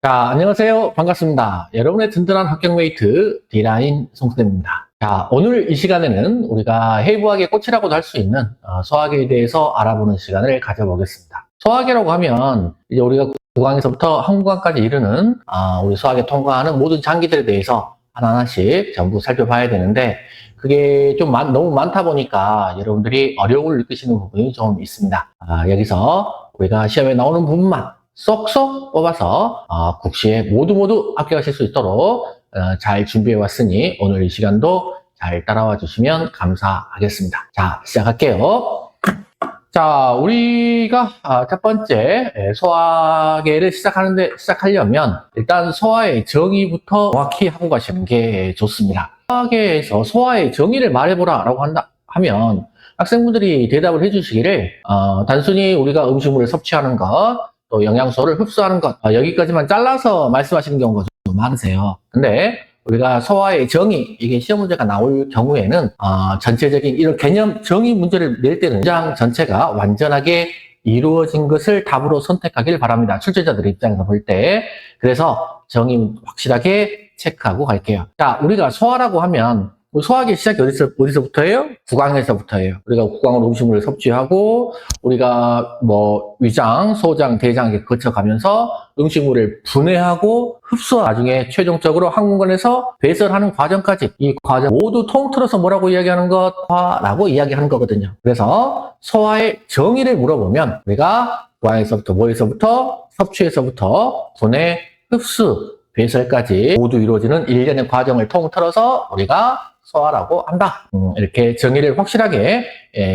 자, 안녕하세요. 반갑습니다. 여러분의 든든한 합격메이트 D라인 송쌤입니다. 자, 오늘 이 시간에는 우리가 해부학의 꽃이라고도 할 수 있는 소화계에 대해서 알아보는 시간을 가져보겠습니다. 소화계라고 하면 이제 우리가 구강에서부터 항구강까지 이르는 우리 소화계 통과하는 모든 장기들에 대해서 하나하나씩 전부 살펴봐야 되는데 그게 좀 너무 많다 보니까 여러분들이 어려움을 느끼시는 부분이 좀 있습니다. 여기서 우리가 시험에 나오는 부분만 쏙쏙 뽑아서 국시에 모두 합격하실 수 있도록 잘 준비해 왔으니 오늘 이 시간도 잘 따라와 주시면 감사하겠습니다. 자, 시작할게요. 자, 우리가 첫 번째 소화계를 시작하려면 일단 소화의 정의부터 정확히 하고 가시는 게 좋습니다. 소화계에서 소화의 정의를 말해보라 라고 하면 학생분들이 대답을 해주시기를 단순히 우리가 음식물을 섭취하는 것, 또 영양소를 흡수하는 것, 여기까지만 잘라서 말씀하시는 경우가 좀 많으세요. 근데 우리가 소화의 정의, 이게 시험 문제가 나올 경우에는 전체적인 이런 개념 정의 문제를 낼 때는 문장 전체가 완전하게 이루어진 것을 답으로 선택하길 바랍니다. 출제자들 입장에서 볼 때. 그래서 정의 확실하게 체크하고 갈게요. 자, 우리가 소화라고 하면 소화기 시작이 어디서부터예요? 구강에서부터예요. 우리가 구강으로 음식물을 섭취하고 우리가 위장, 소장, 대장에 거쳐가면서 음식물을 분해하고 흡수와 나중에 최종적으로 항문관에서 배설하는 과정까지 이 과정 모두 통틀어서 뭐라고 이야기하는 것? 소화라고 이야기하는 거거든요. 그래서 소화의 정의를 물어보면 우리가 구강에서부터 뭐에서부터? 섭취에서부터 분해, 흡수, 배설까지 모두 이루어지는 일련의 과정을 통틀어서 우리가 소화라고 한다. 이렇게 정의를 확실하게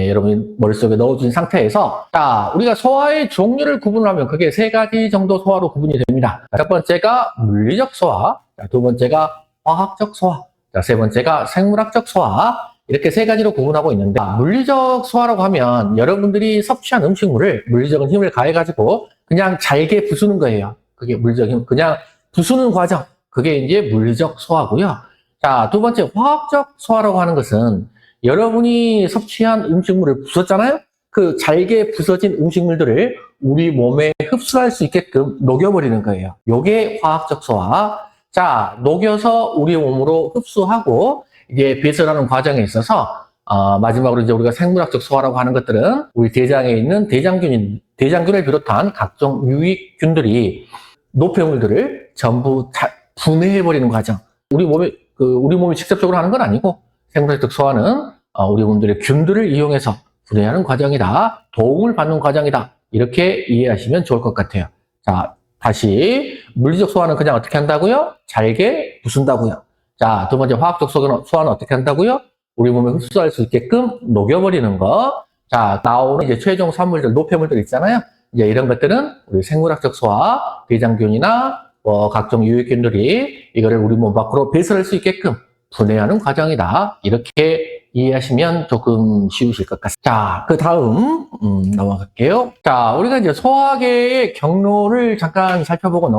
여러분이 머릿속에 넣어준 상태에서 자, 우리가 소화의 종류를 구분하면 그게 세 가지 정도 소화로 구분이 됩니다. 첫 번째가 물리적 소화, 두 번째가 화학적 소화, 세 번째가 생물학적 소화, 이렇게 세 가지로 구분하고 있는데 물리적 소화라고 하면 여러분들이 섭취한 음식물을 물리적인 힘을 가해가지고 그냥 잘게 부수는 거예요. 그게 물리적 힘, 그냥 부수는 과정, 그게 이제 물리적 소화고요. 자, 두 번째 화학적 소화라고 하는 것은 여러분이 섭취한 음식물을 부쉈잖아요? 그 잘게 부서진 음식물들을 우리 몸에 흡수할 수 있게끔 녹여버리는 거예요. 요게 화학적 소화. 자, 녹여서 우리 몸으로 흡수하고 이제 배설하는 과정에 있어서 마지막으로 이제 우리가 생물학적 소화라고 하는 것들은 우리 대장에 있는 대장균을 비롯한 각종 유익균들이 노폐물들을 전부 분해해버리는 과정. 우리 몸이 직접적으로 하는 건 아니고 생물학적 소화는 우리 몸들의 균들을 이용해서 분해하는 과정이다. 도움을 받는 과정이다. 이렇게 이해하시면 좋을 것 같아요. 자, 다시 물리적 소화는 그냥 어떻게 한다고요? 잘게 부순다고요. 자, 두 번째 화학적 소화는 어떻게 한다고요? 우리 몸에 흡수할 수 있게끔 녹여버리는 거. 자, 나오는 이제 최종 산물들, 노폐물들 있잖아요. 이제 이런 것들은 우리 생물학적 소화, 대장균이나 각종 유익균들이 이거를 우리 몸 밖으로 배설할 수 있게끔 분해하는 과정이다. 이렇게 이해하시면 조금 쉬우실 것 같습니다. 자, 그 다음 넘어갈게요. 자, 우리가 이제 소화계의 경로를 잠깐 살펴보고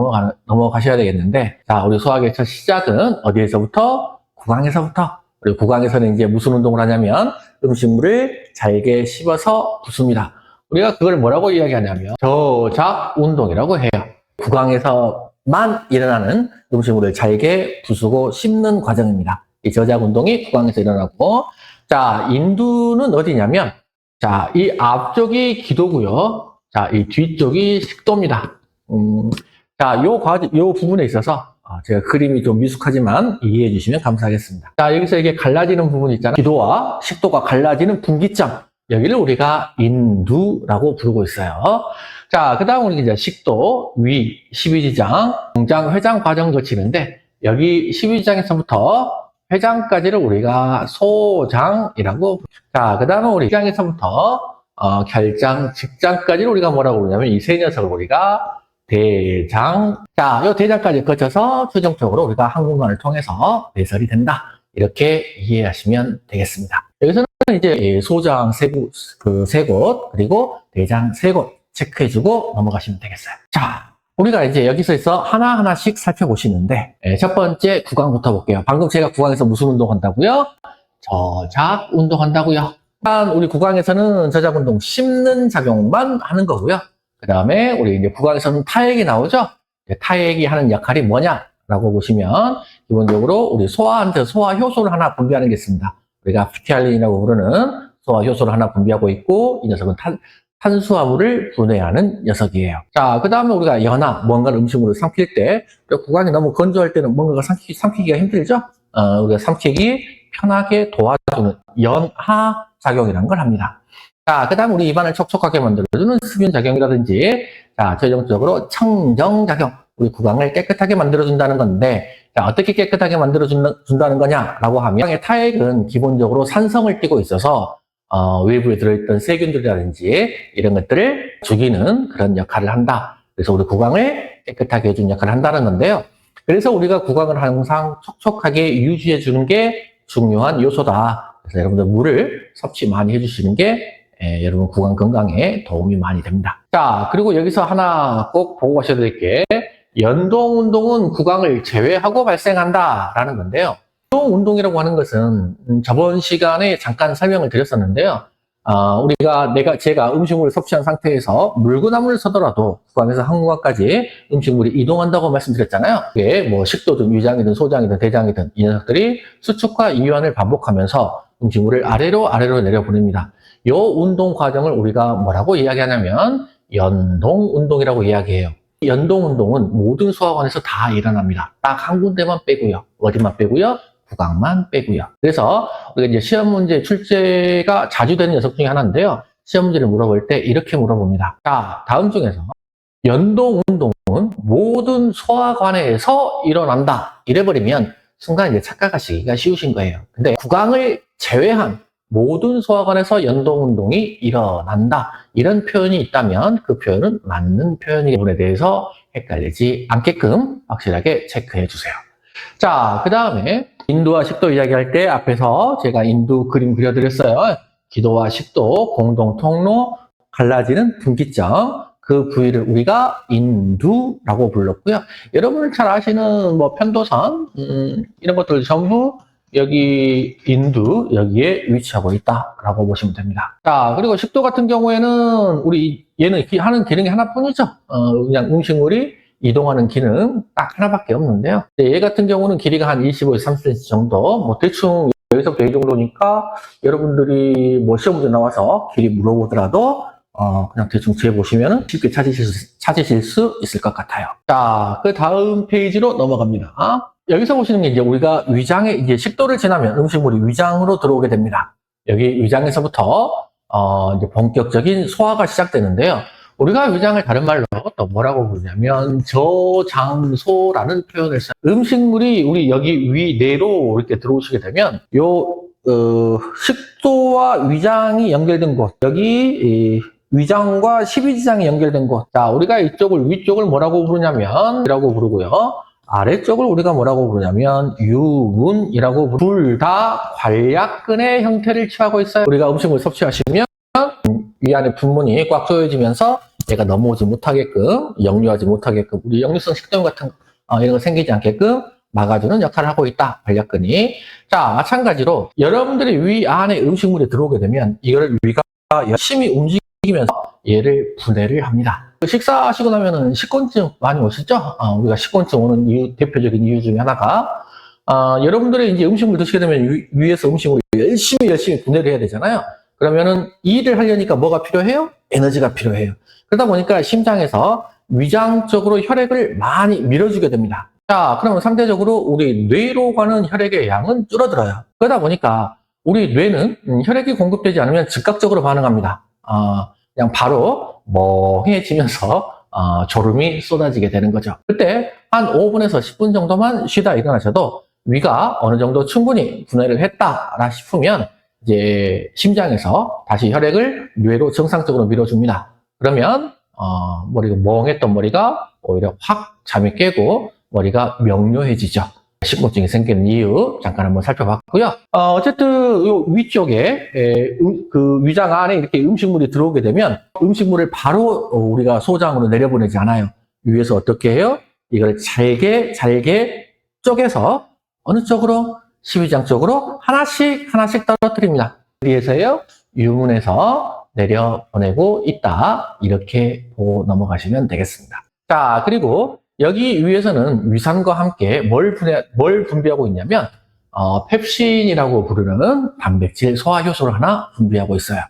넘어가셔야 되겠는데, 자, 우리 소화계의 첫 시작은 어디에서부터? 구강에서부터. 그리고 구강에서는 이제 무슨 운동을 하냐면 음식물을 잘게 씹어서 붓습니다. 우리가 그걸 뭐라고 이야기하냐면 저작 운동이라고 해요. 구강에서만 일어나는 음식물을 잘게 부수고 씹는 과정입니다. 이 저작 운동이 구강에서 일어나고, 자, 인두는 어디냐면, 자, 이 앞쪽이 기도고요. 자, 이 뒤쪽이 식도입니다. 자, 요 부분에 있어서 제가 그림이 좀 미숙하지만 이해해 주시면 감사하겠습니다. 자, 여기서 이게 갈라지는 부분 있잖아요. 기도와 식도가 갈라지는 분기점. 여기를 우리가 인두라고 부르고 있어요. 자, 그 다음 우리 이제 식도, 위, 12지장, 공장, 회장 과정 거치는데, 여기 12지장에서부터 회장까지를 우리가 소장이라고. 자, 그 다음에 우리 지장에서부터 결장, 직장까지를 우리가 뭐라고 부르냐면 이 세 녀석을 우리가 대장. 자, 이 대장까지 거쳐서 최종적으로 우리가 항문관을 통해서 배설이 된다. 이렇게 이해하시면 되겠습니다. 여기서는 이제 소장 세 곳, 그리고 대장 세 곳 체크해주고 넘어가시면 되겠어요. 자, 우리가 이제 여기서 하나하나씩 살펴보시는데, 첫 번째 구강부터 볼게요. 방금 제가 구강에서 무슨 운동 한다고요? 저작 운동 한다고요. 일단 우리 구강에서는 저작 운동 씹는 작용만 하는 거고요. 그 다음에 우리 이제 구강에서는 타액이 나오죠? 타액이 하는 역할이 뭐냐라고 보시면 기본적으로 우리 소화한테 소화 효소를 하나 분비하는 게 있습니다. 우리가 피티알린이라고 부르는 소화 효소를 하나 분비하고 있고 이 녀석은 탄수화물을 분해하는 녀석이에요. 자, 그 다음에 우리가 연하, 뭔가 음식물을 삼킬 때 구강이 너무 건조할 때는 뭔가가 삼키기가 힘들죠? 우리가 삼키기 편하게 도와주는 연하 작용이라는 걸 합니다. 자, 그 다음 우리 입안을 촉촉하게 만들어주는 수분 작용이라든지, 자, 최종적으로 청정 작용, 우리 구강을 깨끗하게 만들어준다는 건데, 자, 어떻게 깨끗하게 만들어준다는 거냐라고 하면, 타액은 기본적으로 산성을 띠고 있어서, 외부에 들어있던 세균들이라든지, 이런 것들을 죽이는 그런 역할을 한다. 그래서 우리 구강을 깨끗하게 해주는 역할을 한다는 건데요. 그래서 우리가 구강을 항상 촉촉하게 유지해주는 게 중요한 요소다. 그래서 여러분들 물을 섭취 많이 해주시는 게 여러분 구강 건강에 도움이 많이 됩니다. 자, 그리고 여기서 하나 꼭 보고 가셔야 될 게 연동 운동은 구강을 제외하고 발생한다라는 건데요. 연동 운동이라고 하는 것은 저번 시간에 잠깐 설명을 드렸었는데요. 제가 음식물을 섭취한 상태에서 물구나무를 서더라도 구강에서 항구강까지 음식물이 이동한다고 말씀드렸잖아요. 그게 뭐 식도든 위장이든 소장이든 대장이든 이 녀석들이 수축과 이완을 반복하면서 음식물을 아래로 내려보냅니다. 이 운동 과정을 우리가 뭐라고 이야기하냐면 연동 운동이라고 이야기해요. 연동 운동은 모든 소화관에서 다 일어납니다. 딱 한 군데만 빼고요. 어디만 빼고요? 구강만 빼고요. 그래서 우리가 이제 시험 문제 출제가 자주 되는 녀석 중에 하나인데요. 시험 문제를 물어볼 때 이렇게 물어봅니다. 자, 다음 중에서 연동 운동은 모든 소화관에서 일어난다. 이래버리면 순간 이제 착각하시기가 쉬우신 거예요. 근데 구강을 제외한 모든 소화관에서 연동 운동이 일어난다. 이런 표현이 있다면 그 표현은 맞는 표현이기 부분에 대해서 헷갈리지 않게끔 확실하게 체크해 주세요. 자, 그 다음에 인두와 식도 이야기할 때 앞에서 제가 인두 그림 그려드렸어요. 기도와 식도, 공동 통로, 갈라지는 분기점. 그 부위를 우리가 인두라고 불렀고요. 여러분들 잘 아시는 뭐 편도선, 이런 것들 전부 여기 인두, 여기에 위치하고 있다라고 보시면 됩니다. 자, 그리고 식도 같은 경우에는 얘는 하는 기능이 하나뿐이죠. 그냥 음식물이 이동하는 기능 딱 하나밖에 없는데요. 얘 같은 경우는 길이가 한 25에서 30cm 정도, 뭐 대충 여기서부터 이 정도니까 여러분들이 뭐 시험 문제 나와서 길이 물어보더라도 그냥 대충 재보시면 쉽게 찾으실 수 있을 것 같아요. 자, 그 다음 페이지로 넘어갑니다. 여기서 보시는 게 이제 우리가 위장에 이제 식도를 지나면 음식물이 위장으로 들어오게 됩니다. 여기 위장에서부터 이제 본격적인 소화가 시작되는데요. 우리가 위장을 다른 말로 또 뭐라고 부르냐면 저장소라는 표현을 써요. 음식물이 우리 여기 위 내로 이렇게 들어오시게 되면 식도와 위장이 연결된 곳, 여기 위장과 십이지장이 연결된 곳. 자, 우리가 위쪽을 뭐라고 부르냐면 이라고 부르고요. 아래쪽을 우리가 뭐라고 부르냐면 유문이라고 둘 다 관략근의 형태를 취하고 있어요. 우리가 음식물 섭취하시면 위 안에 분문이 꽉 조여지면서 얘가 넘어오지 못하게끔, 역류하지 못하게끔, 우리 역류성 식도염 같은 이런 거 생기지 않게끔 막아주는 역할을 하고 있다, 관략근이. 자, 마찬가지로 여러분들이 위 안에 음식물이 들어오게 되면 이걸 위가 열심히 움직이면서 얘를 분해를 합니다. 식사하시고 나면은 식곤증 많이 오시죠? 우리가 식곤증 오는 대표적인 이유 중에 하나가 여러분들이 이제 음식물 드시게 되면 위에서 음식물을 열심히 분해를 해야 되잖아요. 그러면은 이 일을 하려니까 뭐가 필요해요? 에너지가 필요해요. 그러다 보니까 심장에서 위장 쪽으로 혈액을 많이 밀어주게 됩니다. 자, 그러면 상대적으로 우리 뇌로 가는 혈액의 양은 줄어들어요. 그러다 보니까 우리 뇌는 혈액이 공급되지 않으면 즉각적으로 반응합니다. 그냥 바로 멍해지면서 졸음이 쏟아지게 되는 거죠. 그때 한 5분에서 10분 정도만 쉬다 일어나셔도 위가 어느 정도 충분히 분해를 했다라 싶으면 이제 심장에서 다시 혈액을 뇌로 정상적으로 밀어줍니다. 그러면 머리가 멍했던 머리가 오히려 확 잠이 깨고 머리가 명료해지죠. 식곤증이 생기는 이유 잠깐 한번 살펴봤고요. 어쨌든 요 위쪽에 그 위장 안에 이렇게 음식물이 들어오게 되면 음식물을 바로 우리가 소장으로 내려보내지 않아요. 위에서 어떻게 해요? 이걸 잘게 쪼개서 어느 쪽으로? 십이장 쪽으로 하나씩 떨어뜨립니다. 어디에서요? 유문에서 내려보내고 있다. 이렇게 보고 넘어가시면 되겠습니다. 자, 그리고 여기 위에서는 위산과 함께 뭘 분비하고 있냐면 펩신이라고 부르는 단백질 소화 효소를 하나 분비하고 있어요.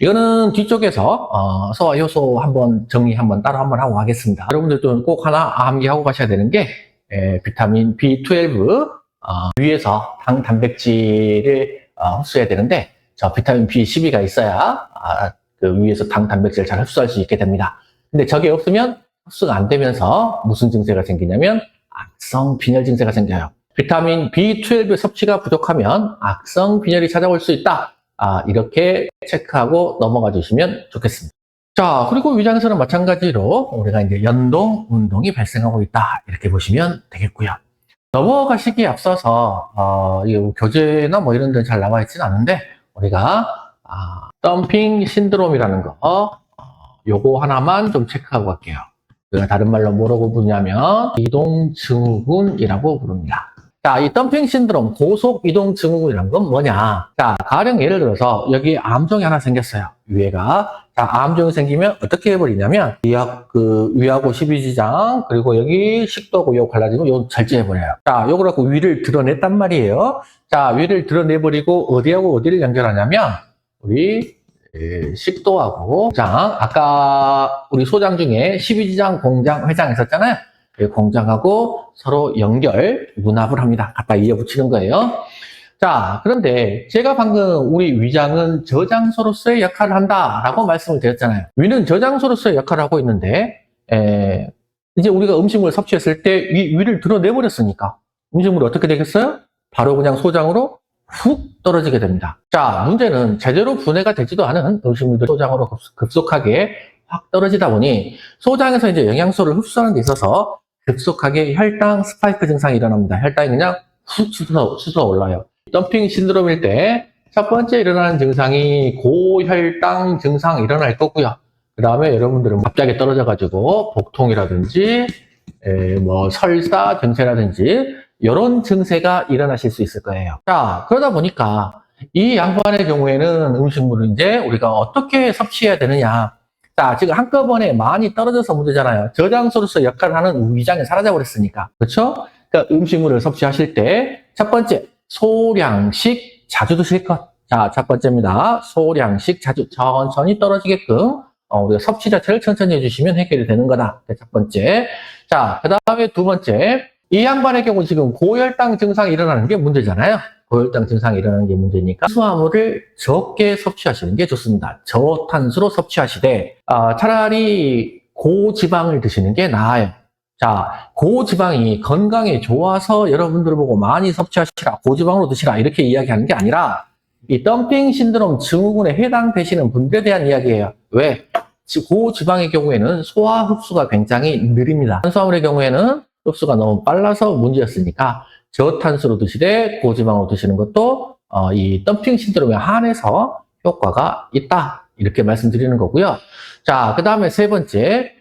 이거는 뒤쪽에서 소화 효소 정리 따로 한번 하고 가겠습니다. 여러분들도 꼭 하나 암기하고 가셔야 되는 게 비타민 B12 위에서 단백질을 흡수해야 되는데 비타민 B12가 있어야 그 위에서 단백질을 잘 흡수할 수 있게 됩니다. 근데 저게 없으면 흡수가 안 되면서 무슨 증세가 생기냐면 악성 빈혈 증세가 생겨요. 비타민 B12 섭취가 부족하면 악성 빈혈이 찾아올 수 있다. 이렇게 체크하고 넘어가 주시면 좋겠습니다. 자, 그리고 위장에서는 마찬가지로 우리가 이제 연동, 운동이 발생하고 있다. 이렇게 보시면 되겠고요. 넘어가시기에 앞서서, 교재나 뭐 이런 데는 잘 나와 있지는 않은데, 우리가, 덤핑 신드롬이라는 거, 요거 하나만 좀 체크하고 갈게요. 우리가 다른 말로 뭐라고 부르냐면, 이동증후군이라고 부릅니다. 자, 이 덤핑 신드롬, 고속 이동 증후군이라는 건 뭐냐? 자, 가령 예를 들어서 여기 암종이 하나 생겼어요. 위에가. 자, 암종이 생기면 어떻게 해버리냐면 위하고 십이지장 그리고 여기 식도하고 요 갈라지고 요 절제해버려요. 자, 요걸 갖고 위를 드러냈단 말이에요. 자, 위를 드러내버리고 어디하고 어디를 연결하냐면 우리 식도하고 장, 아까 우리 소장 중에 십이지장, 공장, 회장 있었잖아요. 공장하고 서로 문합을 합니다. 갖다 이어 붙이는 거예요. 자, 그런데 제가 방금 우리 위장은 저장소로서의 역할을 한다라고 말씀을 드렸잖아요. 위는 저장소로서의 역할을 하고 있는데 이제 우리가 음식물을 섭취했을 때 위를 드러내버렸으니까 음식물이 어떻게 되겠어요? 바로 그냥 소장으로 훅 떨어지게 됩니다. 자, 문제는 제대로 분해가 되지도 않은 음식물들이 소장으로 급속하게 확 떨어지다 보니 소장에서 이제 영양소를 흡수하는 데 있어서 급속하게 혈당 스파이크 증상이 일어납니다. 혈당이 그냥 훅 솟아 올라요. 덤핑 신드롬일 때 첫 번째 일어나는 증상이 고혈당 증상 일어날 거고요. 그 다음에 여러분들은 갑자기 떨어져가지고 복통이라든지 뭐 설사 증세라든지 이런 증세가 일어나실 수 있을 거예요. 자, 그러다 보니까 이 양반의 경우에는 음식물을 이제 우리가 어떻게 섭취해야 되느냐. 자, 지금 한꺼번에 많이 떨어져서 문제잖아요. 저장소로서 역할을 하는 위장이 사라져버렸으니까. 그렇죠? 그러니까 음식물을 섭취하실 때 첫 번째, 소량씩 자주 드실 것. 자, 첫 번째입니다. 소량씩 자주 천천히 떨어지게끔 우리가 섭취 자체를 천천히 해주시면 해결이 되는 거다. 첫 번째. 자, 그 다음에 두 번째. 이 양반의 경우 지금 고혈당 증상이 일어나는 게 문제잖아요. 고혈당 증상이 일어나는 게 문제니까 탄수화물을 적게 섭취하시는 게 좋습니다. 저탄수로 섭취하시되 차라리 고지방을 드시는 게 나아요. 자, 고지방이 건강에 좋아서 여러분들을 보고 많이 섭취하시라, 고지방으로 드시라 이렇게 이야기하는 게 아니라 이 덤핑 신드롬 증후군에 해당되시는 분들에 대한 이야기예요. 왜? 고지방의 경우에는 소화 흡수가 굉장히 느립니다. 탄수화물의 경우에는 흡수가 너무 빨라서 문제였으니까 저탄수로 드시되 고지방으로 드시는 것도 이 덤핑 신드롬에 한해서 효과가 있다. 이렇게 말씀드리는 거고요. 자, 그 다음에 세 번째,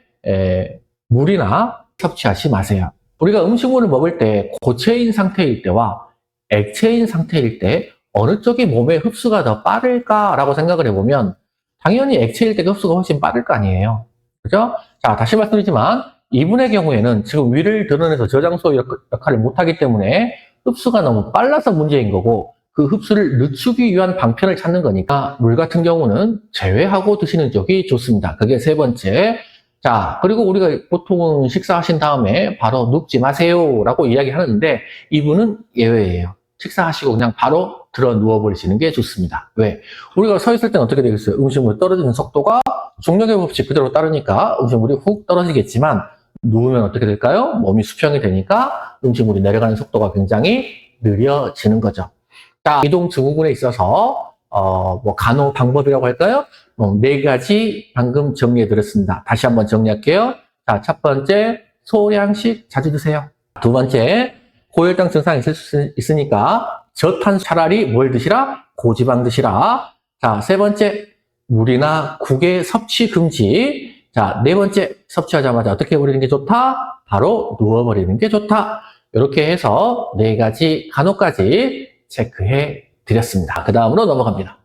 물이나 섭취하지 마세요. 우리가 음식물을 먹을 때 고체인 상태일 때와 액체인 상태일 때 어느 쪽이 몸에 흡수가 더 빠를까라고 생각을 해보면 당연히 액체일 때가 흡수가 훨씬 빠를 거 아니에요. 그죠? 자, 다시 말씀드리지만 이분의 경우에는 지금 위를 드러내서 저장소 역할을 못하기 때문에 흡수가 너무 빨라서 문제인 거고 그 흡수를 늦추기 위한 방편을 찾는 거니까 물 같은 경우는 제외하고 드시는 쪽이 좋습니다. 그게 세 번째. 자, 그리고 우리가 보통은 식사하신 다음에 바로 눕지 마세요 라고 이야기하는데 이분은 예외예요. 식사하시고 그냥 바로 들어 누워버리시는 게 좋습니다. 왜? 우리가 서 있을 때는 어떻게 되겠어요? 음식물 떨어지는 속도가 중력의 법칙 그대로 따르니까 음식물이 훅 떨어지겠지만 누우면 어떻게 될까요? 몸이 수평이 되니까 음식물이 내려가는 속도가 굉장히 느려지는 거죠. 자, 이동 증후군에 있어서 뭐 간호 방법이라고 할까요? 네 가지 방금 정리해 드렸습니다. 다시 한번 정리할게요. 자, 첫 번째, 소량씩 자주 드세요. 두 번째, 고혈당 증상이 있을 수 있으니까 저탄수 차라리 뭘 드시라? 고지방 드시라. 자, 세 번째, 물이나 국의 섭취 금지. 자, 네 번째, 섭취하자마자 어떻게 해버리는 게 좋다? 바로 누워버리는 게 좋다. 이렇게 해서 네 가지 간호까지 체크해 드렸습니다. 그 다음으로 넘어갑니다.